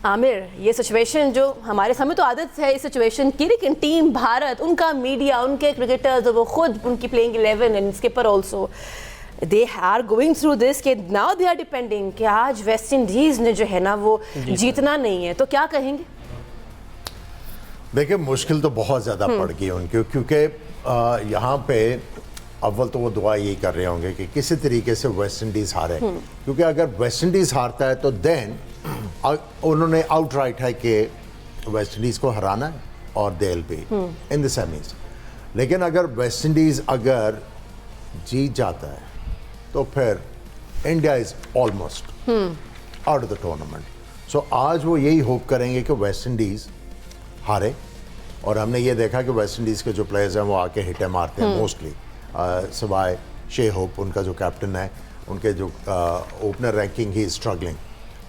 आमिर, ये सिचुएशन जो हमारे सामने तो आदत है इस सिचुएशन की, लेकिन टीम भारत, उनका मीडिया, उनके क्रिकेटर्स, वो खुद उनकी playing 11 and skipper also, they are going through this कि नाउ दे आर डिपेंडिंग कि आज वेस्ट इंडीज ने जो है ना वो जीतना नहीं है, तो क्या कहेंगे? देखिए मुश्किल तो बहुत ज़्यादा पड़ गई उनकी, क्योंकि यहाँ पे अव्वल तो वो दुआ यही कर रहे होंगे कि किसी तरीके से वेस्ट इंडीज़ हारे, क्योंकि अगर वेस्ट इंडीज़ हारता है तो देन उन्होंने आउटराइट है कि वेस्ट इंडीज़ को हराना है और they will be in the semis. लेकिन अगर वेस्ट इंडीज़ अगर जीत जाता है तो फिर India is almost out of the tournament. So आज वो यही होप करेंगे कि वेस्ट इंडीज़ हारे, और हमने ये देखा कि वेस्ट इंडीज़ के जो प्लेयर्स हैं वो आके हिटें मारते हैं मोस्टली, सिवाय शे होप उनका जो कैप्टन है, उनके जो ओपनर रैंकिंग ही स्ट्रगलिंग,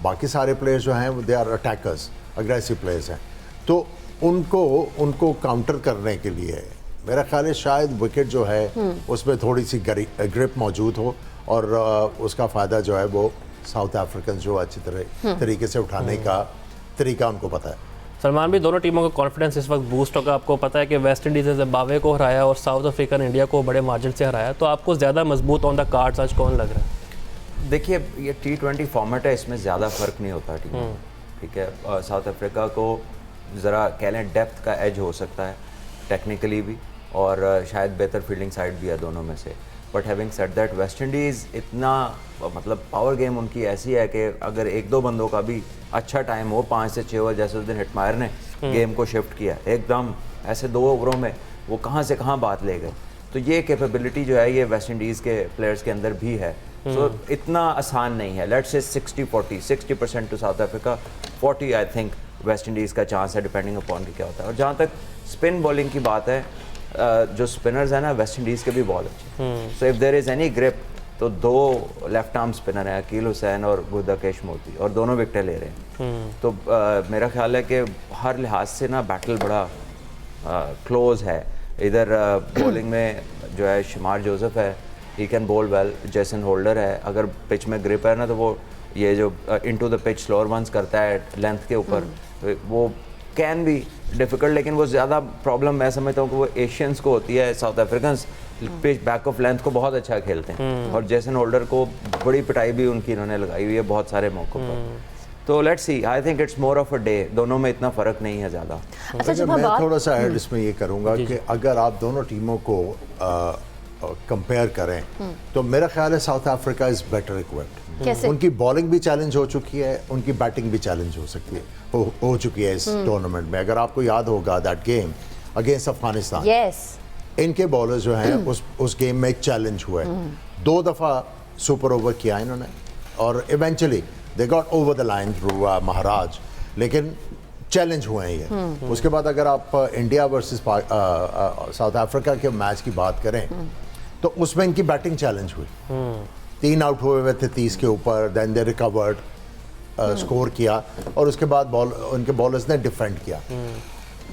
बाकी सारे प्लेयर्स जो हैं they are attackers, aggressive players हैं। तो उनको काउंटर करने के लिए मेरा ख्याल है शायद विकेट जो है उसमें थोड़ी सी ग्रिप मौजूद हो, और उसका फ़ायदा जो है वो साउथ अफ्रीकन जो अच्छी तरीके से उठाने का तरीका उनको पता है। सलमान भी, दोनों टीमों का कॉन्फिडेंस इस वक्त बूस्ट होगा। आपको पता है कि वेस्ट इंडीज़ ने जिम्बाब्वे को हराया और साउथ अफ्रीका ने इंडिया को बड़े मार्जिन से हराया, तो आपको ज़्यादा मजबूत ऑन द कार्ड्स आज कौन लग रहा है? देखिए ये T20 फॉर्मेट है, इसमें ज़्यादा फ़र्क नहीं होता टीम, ठीक है। साउथ अफ्रीका को ज़रा कह लें डेप्थ का एज हो सकता है टेक्निकली भी, और शायद बेहतर फील्डिंग साइड भी है दोनों में से। But having said that West Indies इतना मतलब पावर गेम उनकी ऐसी है कि अगर एक दो बंदों का भी अच्छा टाइम हो, 5 से 6 ओवर, जैसे उस दिन हिटमायर ने गेम को शिफ्ट किया एकदम ऐसे 2 ओवरों में, वो कहाँ से कहाँ बात ले गए। तो ये कैपेबिलिटी जो है ये वेस्ट इंडीज़ के प्लेयर्स के अंदर भी है। सो इतना आसान नहीं है। Let's say 60-40, 60% to South Africa, 40 I think West Indies का चांस है, डिपेंडिंग अपॉन कि क्या होता है। और जहाँ तक स्पिन बॉलिंग की बात है, जो स्पिनर्स हैं ना वेस्ट इंडीज़ के भी बहुत अच्छे। So if there is any grip तो 2 लेफ्ट आर्म स्पिनर हैं, अकील हुसैन और गुरदाकेश मोती, और दोनों विकेटें ले रहे हैं। तो मेरा ख्याल है कि हर लिहाज से ना बैटल बड़ा क्लोज है। इधर बॉलिंग में जो है शमार जोसेफ है, he can ball well. Jason holder है, अगर पिच में ग्रिप है ना तो वो ये जो into the pitch slower once करता है लेंथ के ऊपर, वो कैन बी डिफ़िकल्ट, लेकिन वो ज़्यादा प्रॉब्लम मैं समझता हूँ कि वो एशियंस को होती है। South Africans pitch back of length को बहुत अच्छा खेलते हैं, और जेसन होल्डर को बड़ी पिटाई भी उनकी इन्होंने लगाई हुई है बहुत सारे मौक़ों पर। तो let's see, I think it's more of a day, दोनों में इतना फ़र्क नहीं है ज़्यादा। अच्छा, जब मैं थोड़ा सा ऐड इसमें ये करूँगा कि अगर आप दोनों टीमों को कंपेयर करें तो मेरा ख्याल है south Africa is better equipped. कैसे? उनकी बॉलिंग भी चैलेंज हो चुकी है, उनकी बैटिंग भी चैलेंज हो सकती है, हो चुकी है इस टूर्नामेंट में। अगर आपको याद होगा दैट गेम अगेंस्ट अफगानिस्तान, इनके बॉलर्स जो हैं उस गेम में एक चैलेंज हुआ है। 2 दफ़ा सुपर ओवर किया इन्होंने, और eventually they got over the line through Maharaj, लेकिन चैलेंज हुए हैं ये। उसके बाद अगर आप इंडिया वर्सेस साउथ अफ्रीका के मैच की बात करें तो उसमें इनकी बैटिंग चैलेंज हुई। 3 आउट हुए थे 30 के ऊपर, देन दे रिकवर्ड, स्कोर किया, और उसके बाद उनके बॉलर्स ने डिफेंड किया।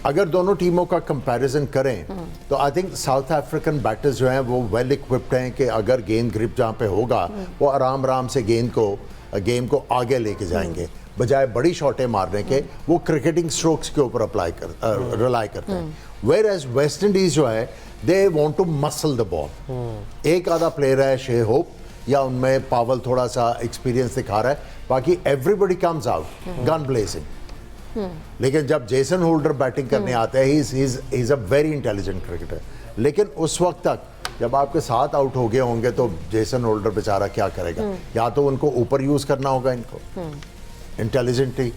अगर दोनों टीमों का कंपैरिजन करें तो I think south African batters जो हैं वो वेल इक्विप्ड हैं कि अगर गेंद ग्रिप जहाँ पे होगा वो आराम से गेम को आगे लेके जाएंगे, बजाय बड़ी शॉटें मारने के वो क्रिकेटिंग स्ट्रोक्स के ऊपर रिलाई करते हैं। वेयर एज वेस्ट इंडीज जो है they want to muscle the ball. एक आधा प्लेयर है शे होप, या उनमें पावल थोड़ा सा एक्सपीरियंस दिखा रहा है, बाकी everybody comes out gun blazing. लेकिन जब जेसन होल्डर बैटिंग करने आते हैं, he is a very intelligent cricketer. लेकिन उस वक्त तक जब आपके 7 आउट हो गए होंगे तो जेसन होल्डर बेचारा क्या करेगा? या तो उनको ऊपर यूज करना होगा इनको इंटेलिजेंटली,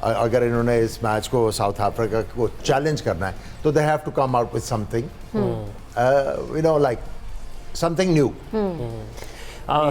अगर इन्होंने इस मैच को साउथ अफ्रीका को चैलेंज करना है तो they have to come out with something you know like something new.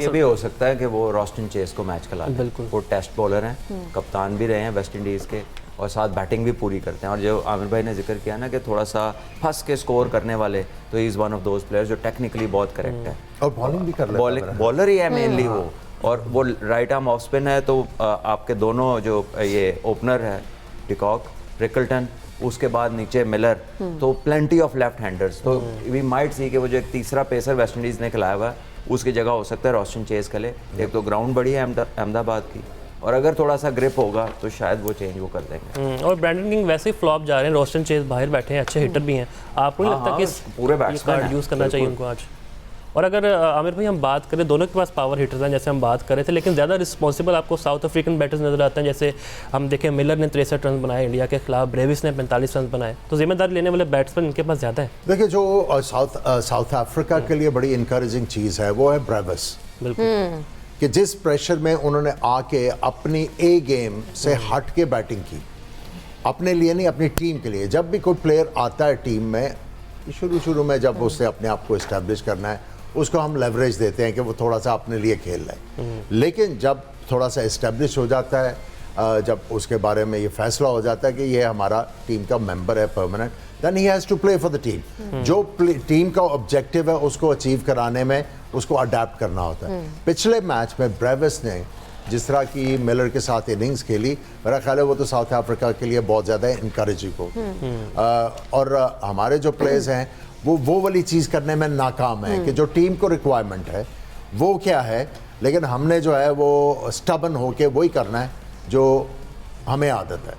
ये भी हो सकता है कि वो रॉस्टन चेस को मैच खिला दें। वो टेस्ट बॉलर हैं, कप्तान भी रहे हैं वेस्ट इंडीज़ के, और साथ बैटिंग भी पूरी करते हैं। और जो आमिर भाई ने जिक्र किया ना कि थोड़ा सा फंस के स्कोर करने वाले, तो he is one of those players जो टेक्निकली बहुत करेक्ट है, और बॉलिंग भी कर लेता है। बॉलर ही है मेनली वो, और वो राइट आर्म ऑफ स्पिन है। तो आपके दोनों जो ये ओपनर है डिकॉक, रिकल्टन, उसके बाद नीचे मिलर, तो प्लेंटी ऑफ लेफ्ट हैंडर्स। तो वी माइट सी कि वो जो एक तीसरा पेसर वेस्ट इंडीज़ ने खिलाया हुआ है उसकी जगह हो सकता है रोस्टन चेस खेले। एक तो ग्राउंड बड़ी है अहमदाबाद की, और अगर थोड़ा सा ग्रिप होगा तो शायद वो चेंज वो कर देंगे। और ब्रैंडन किंग वैसे ही फ्लॉप जा रहे हैं, रोस्टन चेज बाहर बैठे हैं, अच्छे हिटर भी हैं, आपको नहीं लगता कि पूरे बैट्समैन कार्ड यूज़ करना चाहिए उनको आज? और अगर आमिर भाई हम बात करें, दोनों के पास पावर हिटर्स हैं जैसे हम बात कर रहे थे, लेकिन ज़्यादा रिस्पॉन्सिबल आपको साउथ अफ्रीकन बैटर्स नजर आते हैं। जैसे हम देखें मिलर ने 63 रन बनाए इंडिया के खिलाफ, ब्रेविस ने 45 रन बनाए, तो जिम्मेदारी लेने वाले बैट्समैन इनके पास ज़्यादा है। देखिए जो साउथ अफ्रीका के लिए बड़ी इंकरेजिंग चीज़ है वो है ब्रेविस, बिल्कुल कि जिस प्रेशर में उन्होंने आके अपनी ए गेम से हट के बैटिंग की, अपने लिए नहीं अपनी टीम के लिए। जब भी कोई प्लेयर आता है टीम में, शुरू में जब उसने अपने आप को इस्टेब्लिश करना है, उसको हम लेवरेज देते हैं कि वो थोड़ा सा अपने लिए खेल रहा है। लेकिन जब थोड़ा सा इस्टेब्लिश हो जाता है, जब उसके बारे में ये फैसला हो जाता है कि ये हमारा टीम का मेंबर है permanent, then he has to play for the team. जो टीम का ऑब्जेक्टिव है उसको अचीव कराने में उसको अडेप्ट करना होता है। पिछले मैच में ब्रेविस ने जिस तरह की मिलर के साथ इनिंग्स खेली, मेरा ख्याल है वो तो साउथ अफ्रीका के लिए बहुत ज़्यादा इनकरेजिंग हो। और हमारे जो प्लेयर्स हैं वो वाली चीज़ करने में नाकाम है कि जो टीम को रिक्वायरमेंट है वो क्या है, लेकिन हमने जो है वो स्टबन होके वही करना है जो हमें आदत है।